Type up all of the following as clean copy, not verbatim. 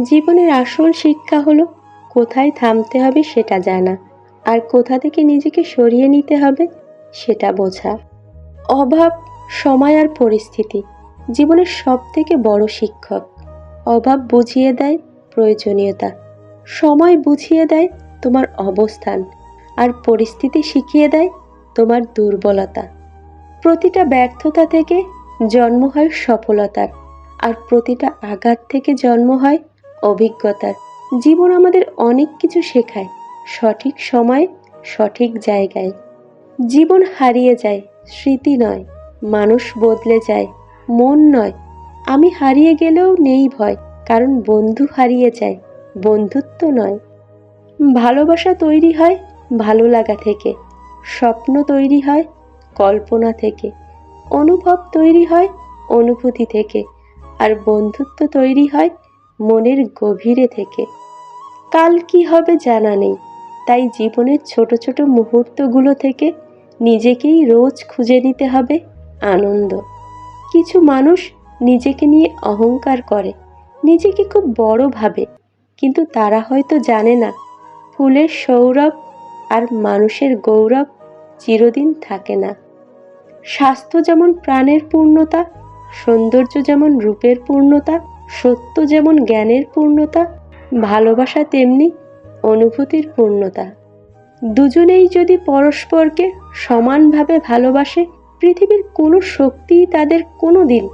জীবনের আসল শিক্ষা হলো কোথায় থামতে হবে সেটা জানা, আর কোথা থেকে নিজেকে সরিয়ে নিতে হবে সেটা বোঝা। অভাব, সময় আর পরিস্থিতি জীবনের সবথেকে বড় শিক্ষক। অভাব বুঝিয়ে দেয় প্রয়োজনীয়তা, সময় বুঝিয়ে দেয় তোমার অবস্থান, আর পরিস্থিতি শিখিয়ে দেয় তোমার দুর্বলতা। প্রতিটা ব্যর্থতা থেকে জন্ম হয় সফলতার, আর প্রতিটা আঘাত থেকে জন্ম হয় অভিজ্ঞতার। জীবন আমাদের অনেক কিছু শেখায়, সঠিক সময়ে সঠিক জায়গায়। জীবন হারিয়ে যায়, স্মৃতি নয়। মানুষ বদলে যায়, মন নয়। আমি হারিয়ে গেলেও নেই ভয়, কারণ বন্ধু হারিয়ে যায়, বন্ধুত্ব নয়। ভালোবাসা তৈরি হয় ভালো লাগা থেকে, স্বপ্ন তৈরি হয় কল্পনা থেকে, অনুভব তৈরি হয় অনুভূতি থেকে, আর বন্ধুত্ব তৈরি হয় মনের গভীরে থেকে। কাল কি হবে জানা নেই, তাই জীবনের ছোট ছোট মুহূর্তগুলো থেকে নিজেকেই রোজ খুঁজে নিতে হবে আনন্দ। কিছু মানুষ নিজেকে নিয়ে অহংকার করে, নিজেকে খুব বড় ভাবে, কিন্তু তারা হয়তো জানে না ফুলের সৌরভ আর মানুষের গৌরব চিরদিন থাকে না। স্বাস্থ্য যেমন প্রাণের পূর্ণতা, সৌন্দর্য যেমন রূপের পূর্ণতা, সত্য যেমন জ্ঞানের পূর্ণতা, ভালোবাসা তেমনি অনুভূতির পূর্ণতা। দুজনেই যদি পরস্পরকে সমানভাবে ভালোবাসে, পৃথিবীর কোনো শক্তিই তাদের কোনো দিন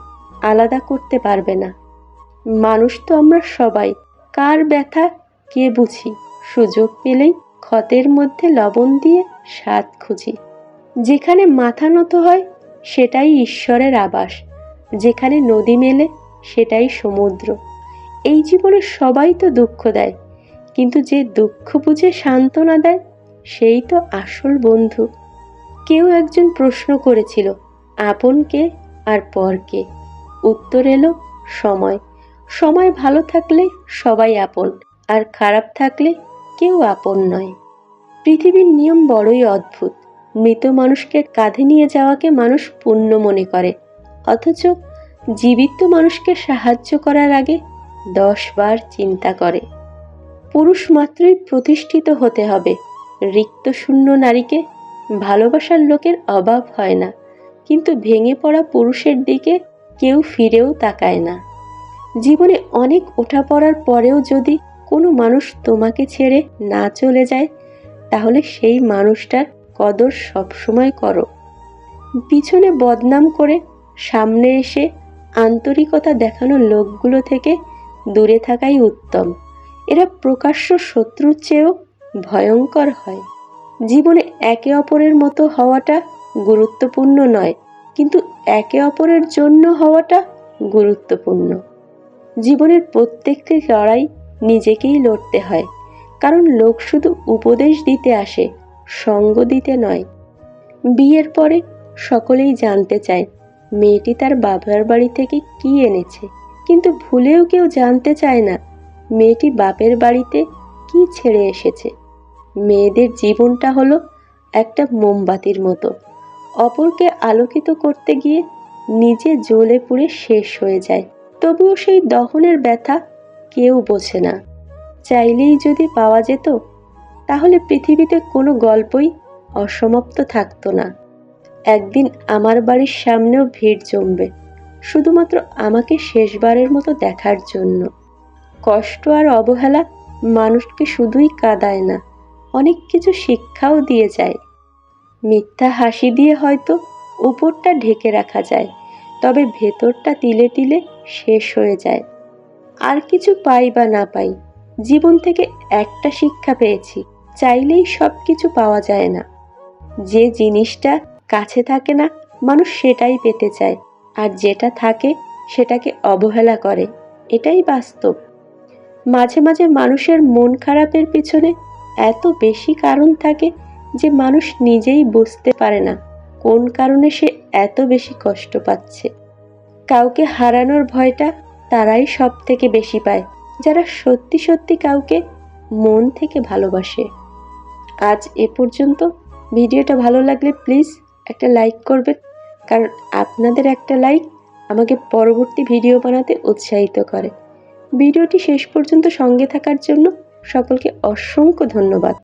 আলাদা করতে পারবে না। মানুষ তো আমরা সবাই, কার ব্যথা কে বুঝি, সুযোগ পেলেই ক্ষতের মধ্যে লবণ দিয়ে স্বাদ খুঁজি। যেখানে মাথা নত হয় সেটাই ঈশ্বরের আবাস, যেখানে নদী মেলে সেটাই সমুদ্র। এই জীবনে সবাই তো দুঃখ দেয়, কিন্তু যে দুঃখ বুঝে সান্ত্বনা দেয় সেই তো আসল বন্ধু। কেউ একজন প্রশ্ন করেছিল, আপন কে আর পর কে? উত্তর এলো সময়। সময় ভালো থাকলে সবাই আপন, আর খারাপ থাকলে কেউ আপন নয়। পৃথিবীর নিয়ম বড়ই অদ্ভুত। মৃত মানুষকে কাঁধে নিয়ে যাওয়াকে মানুষ পুণ্য মনে করে, অথচ জীবিত মানুষকে সাহায্য করার আগে 10 বার চিন্তা করে। পুরুষ মাত্রই প্রতিষ্ঠিত হতে হবে, রিক্ত শূন্য নারীকে ভালোবাসার লোকের অভাব হয় না, কিন্তু ভেঙে পড়া পুরুষের দিকে কেউ ফিরেও তাকায় না। জীবনে অনেক ওঠাপড়ার পরেও যদি কোনো মানুষ তোমাকে ছেড়ে না চলে যায়, তাহলে সেই মানুষটার কদর সবসময় করো। পিছনে বদনাম করে সামনে এসে আন্তরিকতা দেখানো লোকগুলো থেকে দূরে থাকাই উত্তম। এরা প্রকাশ্য শত্রুর চেয়েও ভয়ঙ্কর হয়। জীবনে একে অপরের মতো হওয়াটা গুরুত্বপূর্ণ নয়, কিন্তু একে অপরের জন্য হওয়াটা গুরুত্বপূর্ণ। জীবনের প্রত্যেকটি লড়াই নিজেকেই লড়তে হয়, কারণ লোক শুধু উপদেশ দিতে আসে, সঙ্গ দিতে নয়। বিয়ের পরে সকলেই জানতে চায় মেয়েটি তার বাবার বাড়ি থেকে কি এনেছে, কিন্তু ভুলেও কেউ জানতে চায় না মেয়েটি বাপের বাড়িতে কি ছেড়ে এসেছে। মেয়েদের জীবনটা হলো একটা মোমবাতির মতো, অপরকে আলোকিত করতে গিয়ে নিজে জ্বলে পুড়ে শেষ হয়ে যায়। তবুও সেই দহনের ব্যথা কেউ বোঝে না। চাইলেই যদি পাওয়া যেত, তাহলে পৃথিবীতে কোনো গল্পই অসমাপ্ত থাকতো না। একদিন আমার বাড়ির সামনেও ভিড় জমবে, শুধুমাত্র আমাকে শেষবারের মতো দেখার জন্য। কষ্ট আর অবহেলা মানুষকে শুধুই কাঁদায় না, অনেক কিছু শিক্ষাও দিয়ে যায়। মিথ্যা হাসি দিয়ে হয়তো উপরটা ঢেকে রাখা যায়, তবে ভেতরটা তিলে তিলে শেষ হয়ে যায়। আর কিছু পাই বা না পাই, জীবন থেকে একটা শিক্ষা পেয়েছি, চাইলেই সব কিছু পাওয়া যায় না। যে জিনিসটা কাছে থাকে না, মানুষ সেটাই পেতে চায়, আর যেটা থাকে সেটাকে অবহেলা করে। এটাই বাস্তব। মাঝে মাঝে মানুষের মন খারাপের পিছনে এত বেশি কারণ থাকে যে মানুষ নিজেই বুঝতে পারে না কোন কারণে সে এত বেশি কষ্ট পাচ্ছে। কাউকে হারানোর ভয়টা তারাই সব থেকে বেশি পায়, যারা সত্যি সত্যি কাউকে মন থেকে ভালোবাসে। আজ এ পর্যন্ত। ভিডিওটা ভালো লাগলে প্লিজ একটা লাইক করবেন, কারণ আপনাদের একটা লাইক আমাকে পরবর্তী ভিডিও বানাতে উৎসাহিত করে। ভিডিওটি শেষ পর্যন্ত সঙ্গে থাকার জন্য সকলকে অসংখ্য ধন্যবাদ।